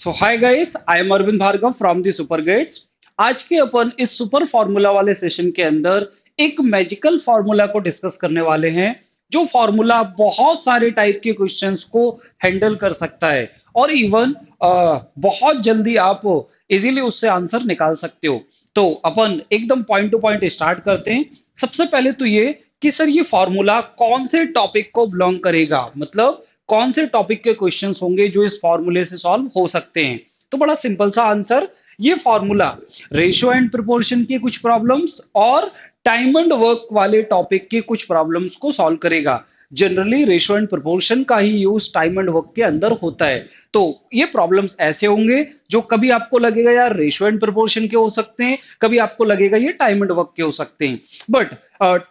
So hi guys, I am Arvind Bhargav from the super guides. आज के अपन इस सुपर फॉर्मूला वाले सेशन के अंदर एक मैजिकल फॉर्मूला को डिस्कस करने वाले हैं, जो फॉर्मूला बहुत सारे टाइप के क्वेश्चंस को हैंडल कर सकता है और इवन बहुत जल्दी आप इजीली उससे आंसर निकाल सकते हो। तो अपन एकदम पॉइंट टू पॉइंट स्टार्ट करते हैं। सबसे पहले तो ये कि सर ये फॉर्मूला कौन से टॉपिक को बिलोंग करेगा, मतलब कौन से टॉपिक के क्वेश्चंस होंगे जो इस फॉर्मूले से सॉल्व हो सकते हैं। तो बड़ा सिंपल सा आंसर, ये फॉर्मूला रेशियो एंड प्रोपोर्शन की कुछ प्रॉब्लम्स और टाइम एंड वर्क वाले टॉपिक की कुछ प्रॉब्लम्स को सॉल्व करेगा। जनरली रेशियो एंड प्रोपोर्शन का ही यूज टाइम एंड वर्क के अंदर होता है। तो ये प्रॉब्लम्स ऐसे होंगे जो कभी आपको लगेगा यार रेशियो एंड प्रोपोर्शन के हो सकते हैं, कभी आपको लगेगा ये टाइम एंड वर्क के हो सकते हैं। But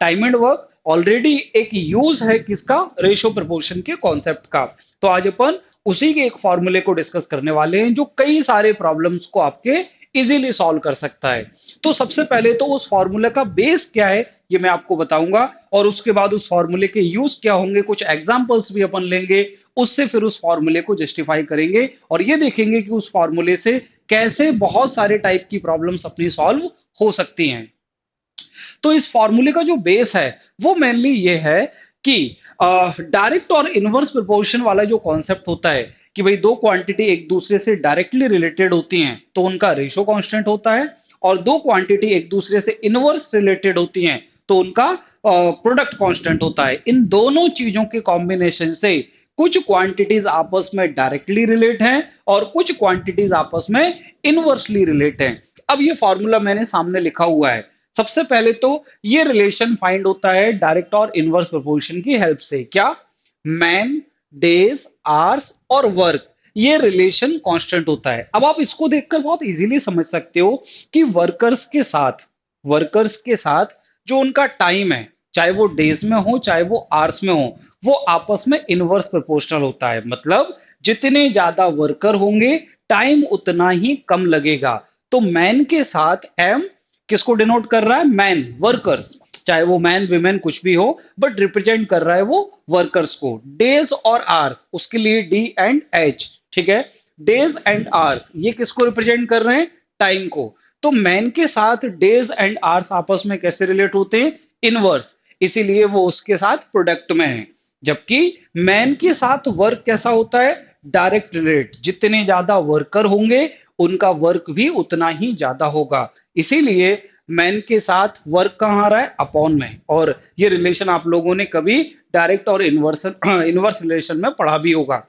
time and work already एक यूज है किसका, रेशियो प्रोपोर्शन के कॉन्सेप्ट का। तो आज अपन उसी के एक फॉर्मूले को डिस्कस करने वाले हैं जो कई सारे प्रॉब्लम्स को आपके इजीली सॉल्व कर सकता है। तो सबसे पहले तो उस फॉर्मूले का बेस क्या है ये मैं आपको बताऊंगा, और उसके बाद उस फॉर्मूले के यूज क्या होंगे, कुछ एग्जांपल्स भी अपन लेंगे, उससे फिर उस फॉर्मूले को जस्टिफाई करेंगे और ये देखेंगे कि उस फॉर्मूले से कैसे बहुत सारे टाइप की प्रॉब्लम्स अपनी सॉल्व हो सकती हैं। तो इस फॉर्मूले का जो बेस है वो मेनली ये है कि डायरेक्ट और इनवर्स प्रोपोर्शन वाला जो कॉन्सेप्ट होता है कि भाई दो क्वांटिटी एक दूसरे से डायरेक्टली रिलेटेड होती हैं तो उनका रेशियो कांस्टेंट होता है, और दो क्वांटिटी एक दूसरे से इनवर्स रिलेटेड होती हैं तो उनका प्रोडक्ट कांस्टेंट होता है। इन दोनों चीजों के कॉम्बिनेशन से कुछ क्वांटिटीज आपस में डायरेक्टली रिलेट हैं और कुछ क्वांटिटीज आपस में इनवर्सली रिलेट हैं। अब ये फॉर्मूला मैंने सामने लिखा हुआ है। सबसे पहले तो ये रिलेशन फाइंड होता है डायरेक्ट और इनवर्स प्रोपोर्शन की हेल्प से। क्या? मैन, डेज, आवर्स और वर्क, ये रिलेशन कांस्टेंट होता है। अब आप इसको देखकर बहुत इजीली समझ सकते हो कि वर्कर्स के साथ जो उनका टाइम है, चाहे वो डेज में हो चाहे वो आवर्स में हो, वो आपस में इनवर्स प्रोपोर्शनल होता है। मतलब जितने ज्यादा वर्कर होंगे टाइम उतना ही कम लगेगा। तो मैन के साथ एम किसको डिनोट कर रहा है? मैन, वर्कर्स, चाहे वो मैन विमेन कुछ भी हो, बट रिप्रेजेंट कर रहा है वो वर्कर्स को। डेज और आवर्स उसके लिए डी एंड एच, ठीक है। डेज एंड आवर्स ये किसको रिप्रेजेंट कर रहे हैं? टाइम को। तो मैन के साथ डेज एंड आवर्स आपस में कैसे रिलेट होते हैं? इनवर्स, इसीलिए वो उसके साथ प्रोडक्ट में है। जबकि मैन के साथ वर्क कैसा होता है? डायरेक्ट रिलेट, जितने ज्यादा वर्कर होंगे उनका वर्क भी उतना ही ज्यादा होगा। इसीलिए मैन के साथ वर्क कहाँ आ रहा है? अपॉन में। और ये रिलेशन आप लोगों ने कभी डायरेक्ट और इनवर्स इनवर्स रिलेशन में पढ़ा भी होगा।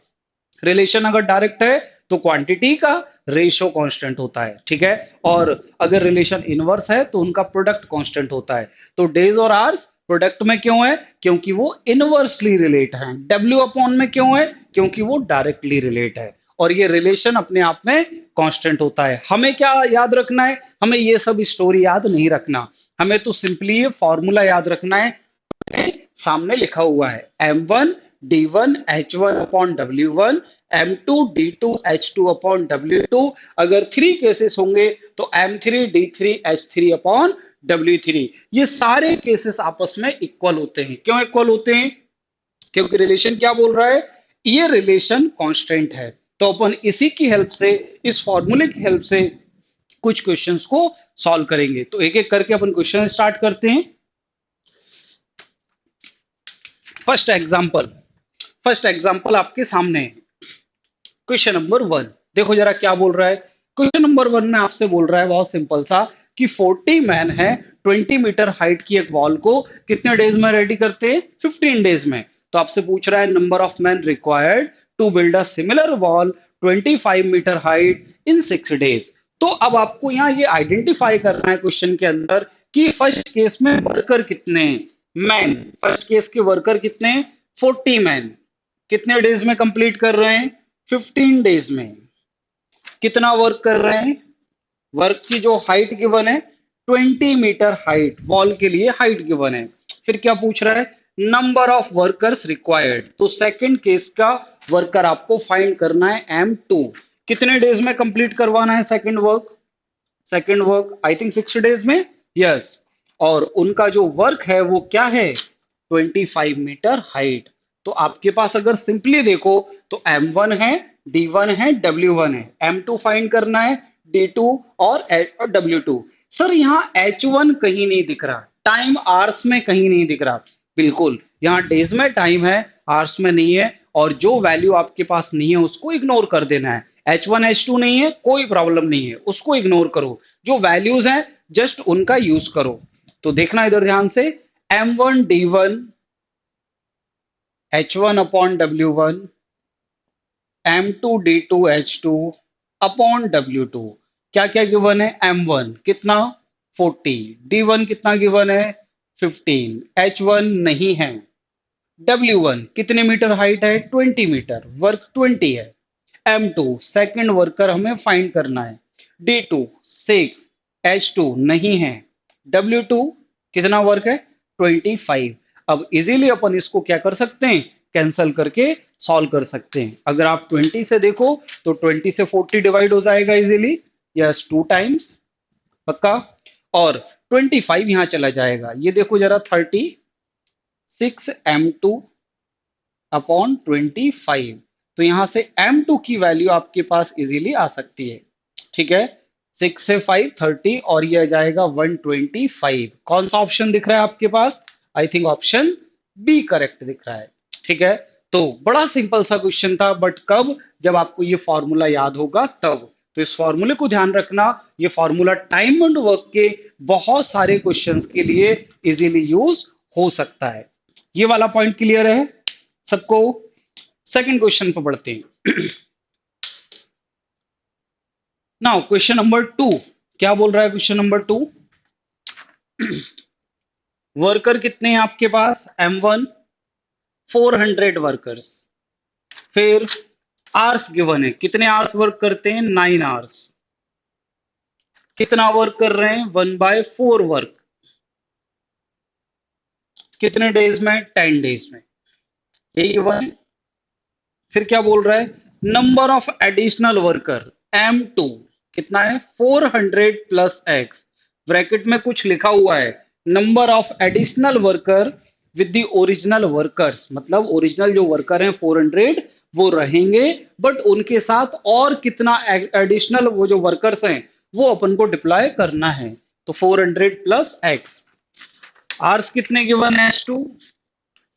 रिलेशन अगर डायरेक्ट है तो क्वांटिटी का रेशियो कांस्टेंट होता है, ठीक है। और अगर रिलेशन इनवर्स है तो उनका प्रोडक्ट कांस्टेंट होता है। तो डेज और आवर्स प्रोडक्ट में क्यों है? क्योंकि वो इनवर्सली रिलेट हैं। डब्ल्यू अपॉन में क्यों है? क्योंकि वो डायरेक्टली रिलेट है। और ये रिलेशन अपने आप में कांस्टेंट होता है। हमें क्या याद रखना है? हमें ये सब स्टोरी याद नहीं रखना, हमें तो सिंपली ये फॉर्मूला याद रखना है। सामने लिखा हुआ है M1 D1 H1 upon W1, M2 D2 H2 upon W2। अगर थ्री केसेस होंगे तो M3 D3 H3 upon W3। ये सारे केसेस आपस में इक्वल होते हैं। क्यों इक्वल होते हैं? क्योंकि रिलेशन क्या बोल रहा है? ये रिलेशन कांस्टेंट है। तो अपन इसी की हेल्प से, इस फॉर्मूले की हेल्प से कुछ क्वेश्चंस को सॉल्व करेंगे। तो एक एक करके अपन क्वेश्चन स्टार्ट करते हैं। फर्स्ट एग्जांपल, फर्स्ट एग्जांपल आपके सामने है। क्वेश्चन नंबर 1 देखो जरा क्या बोल रहा है। क्वेश्चन नंबर 1 में आपसे बोल रहा है बहुत सिंपल सा कि 40 मैन है 20 मीटर हाइट की एक वॉल को कितने डेज में रेडी करते हैं? 15 डेज में। तो आपसे पूछ रहा है number of man required to build a similar wall 25 meter height in 6 days. तो अब आपको यहाँ ये आइडेंटिफाई करना है क्वेश्चन के अंदर कि फर्स्ट केस में वर्कर कितने हैं? मैन, फर्स्ट केस के वर्कर कितने हैं? 40 मैन। कितने डेज में कंप्लीट कर रहे हैं? 15 डेज में। कितना वर्क कर रहे हैं? वर्क की जो हाइट गिवन है 20 मीटर हाइट, वॉल के लिए हाइट गिवन है। फिर क्या पूछ रहा है? Number of workers required. तो सेकंड केस का वर्कर आपको फाइंड करना है M2। कितने डेज में कंप्लीट करवाना है second work? Second work I think 6 days में, यस। और उनका जो वर्क है वो क्या है? 25 मीटर हाइट। तो आपके पास अगर सिंपली देखो तो M1 है D1 है, W1 है, M2 फाइंड करना है, D2 और W2। सर यहाँ H1 कहीं नहीं दिख रहा, टाइम आवर्स में कहीं नहीं दिख रहा। बिल्कुल, यहाँ डेज में टाइम है, आवर्स में नहीं है, और जो वैल्यू आपके पास नहीं है उसको इग्नोर कर देना है। H1 H2 नहीं है, कोई प्रॉब्लम नहीं है, उसको इग्नोर करो। जो वैल्यूज हैं जस्ट उनका यूज करो। तो देखना इधर ध्यान से, M1 D1 H1 upon W1 M2 D2 H2 upon W2। क्या क्या गिवन है? M1 कितना 40, D1 कितना गिवन है 15, H1 नहीं है, W1 कितने मीटर हाइट है 20 मीटर, वर्क 20 है, M2 सेकंड वर्कर हमें फाइंड करना है, D2 6, H2 नहीं है, W2 कितना वर्क है 25। अब इजीली अपन इसको क्या कर सकते हैं, कैंसल करके सॉल्व कर सकते हैं। अगर आप 20 से देखो तो 20 से 40 डिवाइड हो जाएगा इजीली, यस 2 टाइम्स पक्का। और 25 यहां चला जाएगा, ये देखो जरा 36 M2 अपॉन 25। तो यहां से M2 की वैल्यू आपके पास इजीली आ सकती है। ठीक है, 6 से 5 30 और ये आ जाएगा 125। कौन सा ऑप्शन दिख रहा है आपके पास? I think option B correct दिख रहा है। ठीक है, तो बड़ा सिंपल सा क्वेश्चन था, बट कब? जब आपको ये फॉर्मूला याद होगा तब। तो इस फॉर्मूले को ध्यान रखना, ये फॉर्मूला टाइम एंड वर्क के बहुत सारे क्वेश्चंस के लिए इजीली यूज हो सकता है। ये वाला पॉइंट क्लियर है सबको? सेकंड क्वेश्चन पर बढ़ते हैं। नाउ क्वेश्चन नंबर 2, क्या बोल रहा है क्वेश्चन नंबर 2? वर्कर कितने हैं आपके पास? M1 400 workers. फिर आवर्स गिवन है, कितने आवर्स वर्क करते हैं 9 आवर्स। कितना वर्क कर रहे हैं 1/4 वर्क, कितने डेज में 10 डेज में, यही गिवन है। फिर क्या बोल रहा है? Number of additional worker M2 कितना है 400 प्लस एक्स, ब्रैकेट में कुछ लिखा हुआ है, number of additional worker with the original workers, मतलब ओरिजिनल जो वर्कर हैं 400 वो रहेंगे, बट उनके साथ और कितना एडिशनल वो जो वर्कर्स हैं वो अपन को डिप्लॉय करना है। तो 400 प्लस एक्स। आवर्स कितने गिवन है S2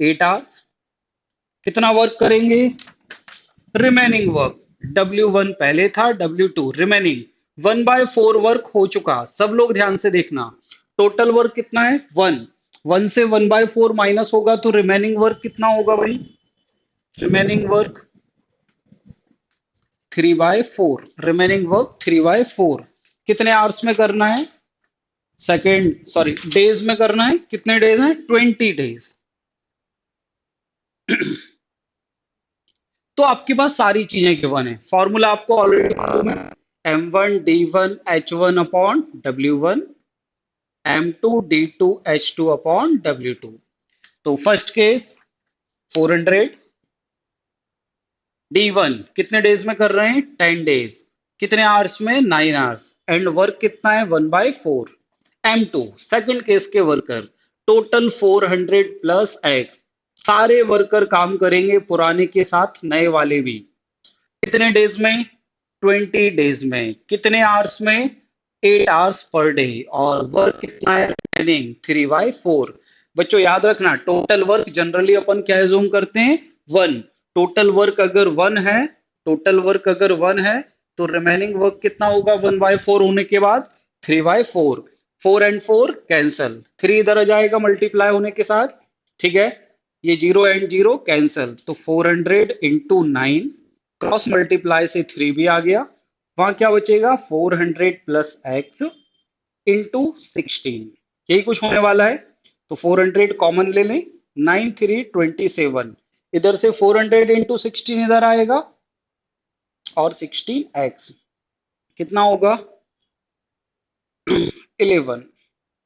8 आवर्स। कितना वर्क करेंगे? रिमेनिंग वर्क, W1 पहले था, W2 रिमेनिंग, 1/4 वर्क हो चुका। सब लोग ध्यान से देखना, टोटल वर्क कितना है 1, 1 से 1/4 माइनस होगा तो रिमेनिंग वर्क कितना होगा भाई? Remaining work 3/4, remaining work 3/4। कितने आवर्स में करना है? सेकेंड सॉरी डेज में करना है। कितने डेज हैं? 20 डेज। तो आपके पास सारी चीजें गिवन है, फॉर्मूला आपको ऑलरेडी मालूम है, M1 D1 H1 upon W1 M2 D2 H2 upon W2। तो फर्स्ट केस 400, D1 कितने डेज में कर रहे हैं 10 डेज, कितने आवर्स में 9 आवर्स, एंड वर्क कितना है 1/4। M2 सेकंड केस के वर्कर, टोटल 400 प्लस एक्स, सारे वर्कर काम करेंगे पुराने के साथ नए वाले भी, कितने डेज में 20 डेज में, कितने आवर्स में 8 आवर्स पर डे, और वर्क कितना है रिमेनिंग 3/4। बच्चों याद रखना, टोटल वर्क जनरली अपन क्या एज्यूम करते हैं 1। टोटल वर्क अगर 1 है, टोटल वर्क अगर 1 है तो रिमेनिंग वर्क कितना होगा 1/4 होने के बाद 3/4। 4 एंड 4 कैंसल, 3 इधर आ जाएगा मल्टीप्लाई होने के साथ। ठीक है, ये 0 एंड 0 कैंसल, तो 400 इंटू 9, क्रॉस मल्टीप्लाई से 3 भी आ गया, वहां क्या बचेगा 400 प्लस एक्स इंटू 16, यही कुछ होने वाला है। तो 400 कॉमन ले लें, 9 3 27, इधर से 400 इंटू 16 इधर आएगा, और 16 एक्स कितना होगा 11,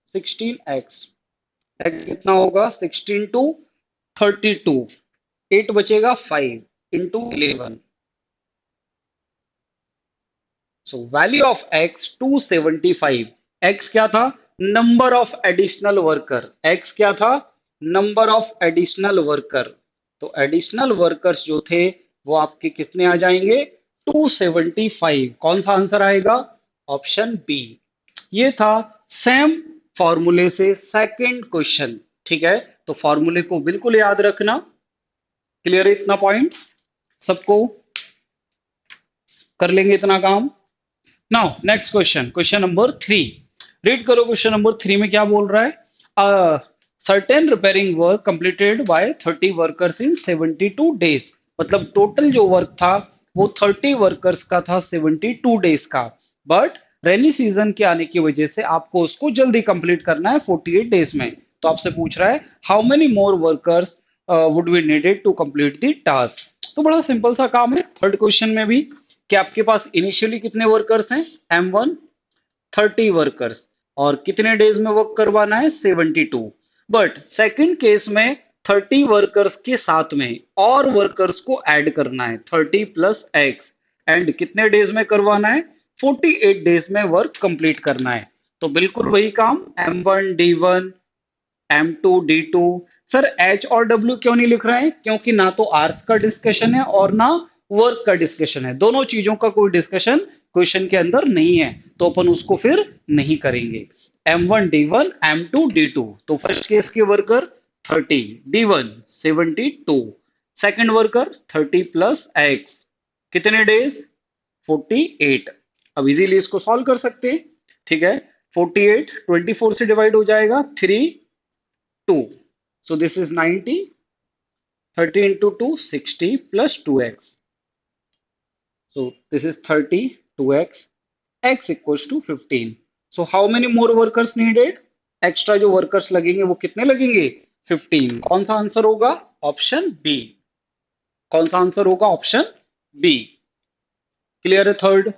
16 एक्स, एक्स कितना होगा 16 टू 32, 8 बचेगा 5 into 11। So value of x 275। X क्या था? Number of additional worker. X क्या था? Number of additional worker. तो एडिशनल वर्कर्स जो थे वो आपके कितने आ जाएंगे 275। कौन सा आंसर आएगा? Option B. ये था सेम फॉर्मूले से सेकंड क्वेश्चन। ठीक है, तो फॉर्मूले को बिल्कुल याद रखना। क्लियर है इतना पॉइंट सबको? कर लेंगे इतना काम। Now next question, question number 3। Read करो, क्वेश्चन नंबर 3 में क्या बोल रहा है? Certain repairing work completed by 30 workers in 72 days. मतलब टोटल जो वर्क था वो 30 वर्कर्स का था 72 डेज का, बट रेनी सीजन के आने की वजह से आपको उसको जल्दी कंप्लीट करना है 48 डेज में। तो आपसे पूछ रहा है how many more workers would be needed to complete the task. तो बड़ा सिंपल सा काम है थर्ड क्वेश्चन में भी, कि आपके पास इनिशियली कितने वर्कर्स हैं? M1 30 वर्कर्स, और कितने डेज में वर्क करवाना है? 72। बट सेकंड केस में 30 वर्कर्स के साथ में और वर्कर्स को ऐड करना है 30 प्लस एक्स, एंड कितने डेज में करवाना है? 48 डेज में वर्क कंप्लीट करना है। तो बिल्कुल वही काम, M1 D1 M2 D2। Sir H और W क्यों नहीं लिख रहे हैं? क्योंकि ना तो आर्स का डिस्कशन है और ना वर्क का डिस्कशन है, दोनों चीजों का कोई डिस्कशन क्वेश्चन के अंदर नहीं है, तो अपन उसको फिर नहीं करेंगे। M1 D1 M2 D2। तो फर्स्ट केस के worker 30, D1 72, second worker 30 plus x, कितने डेज? 48। अब इजीली इसको सॉल्व कर सकते हैं। ठीक है, 48 24 से डिवाइड हो जाएगा, 3 2, so this is 90, 30 into 2 60 plus 2x, so this is 30 2x, x equals to 15। so how many more workers needed? Extra जो वर्कर्स लगेंगे वो कितने लगेंगे? 15। कौन सा आंसर होगा? Option B. कौन सा आंसर होगा? Option B. क्लियर है थर्ड?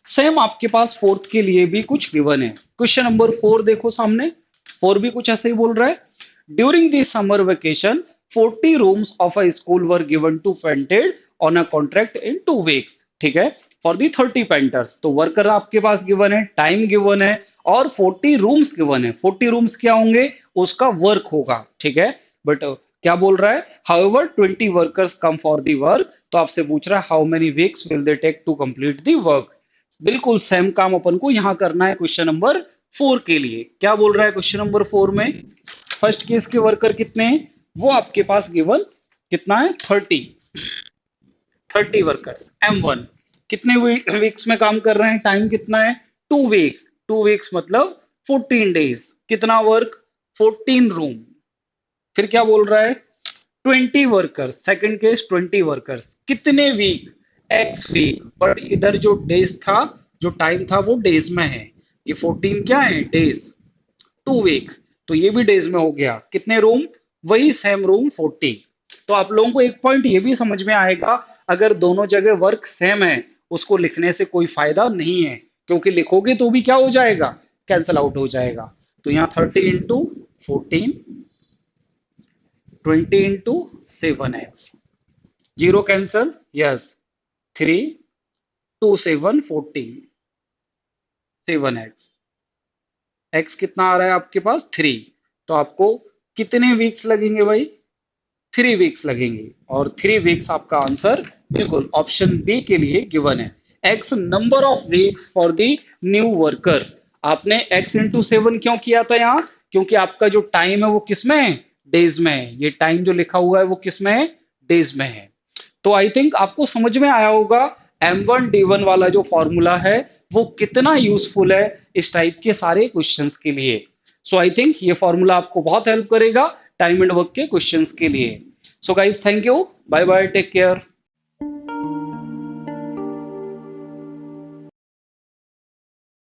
सेम आपके पास फोर्थ के लिए भी कुछ गिवन है। क्वेश्चन नंबर 4 देखो सामने, 4 भी कुछ ऐसे ही बोल रहा है। During the summer vacation 40 rooms of a school were given to painted on a contract in 2 weeks. ठीक है, फॉर दी 30 पेंटर्स। तो वर्कर आपके पास गिवन है, टाइम गिवन है, और 40 रूम्स गिवन है। 40 रूम्स क्या होंगे? उसका वर्क होगा। ठीक है, बट क्या बोल रहा है? However 20 workers come for the work. तो आपसे पूछ रहा है how many weeks will they take to complete the work. बिल्कुल सेम काम अपन को यहां करना है क्वेश्चन नंबर 4 के लिए। क्या बोल रहा है क्वेश्चन नंबर 4 में? फर्स्ट केस के वर्कर कितने हैं? वो आपके पास गिवन कितना है? 30 वर्कर्स M1 कितने वीक्स में काम कर रहे हैं? टाइम कितना है? 2 वीक्स। 2 वीक्स मतलब 14 डेज। कितना वर्क? 14 रूम। फिर क्या बोल रहा है? 20 वर्कर्स, सेकंड केस 20 वर्कर्स, कितने वीक? X week. बट इधर जो डेज था, जो टाइम था वो डेज में है, ये 14 क्या है? डेज। 2 वीक्स, तो ये भी डेज में हो गया। कितने रूम? वही सेम रूम 40। तो आप लोगों को एक पॉइंट ये भी समझ में आएगा, अगर दोनों जगह वर्क सेम है उसको लिखने से कोई फायदा नहीं है, क्योंकि लिखोगे तो भी क्या हो जाएगा? कैंसल आउट हो जाएगा। तो यहाँ 30 into 14, 20 into 7x, zero cancel, yes, 3 2 7 14, 7x, x कितना आ रहा है आपके पास? 3। तो आपको कितने वीक्स लगेंगे भाई? 3 वीक्स लगेंगे, और 3 वीक्स आपका आंसर बिल्कुल ऑप्शन बी के लिए गिवन है। X number of weeks for the new worker. आपने एक्स इंटू 7 क्यों किया था यहाँ? क्योंकि आपका जो टाइम है वो किस में है? डेज में है। ये टाइम जो लिखा हुआ है वो किस में है? डेज में है। तो आई थिंक आपको समझ में आया होगा M1 D1 वाला जो फॉर्मूला है वो कितना यूजफुल है इस टाइप के सारे क्वेश्चंस के लिए। सो आई थिंक ये फॉर्मूला आपको बहुत हेल्प करेगा टाइम एंड वर्क के क्वेश्चंस के लिए। So guys, thank you, bye bye, take care.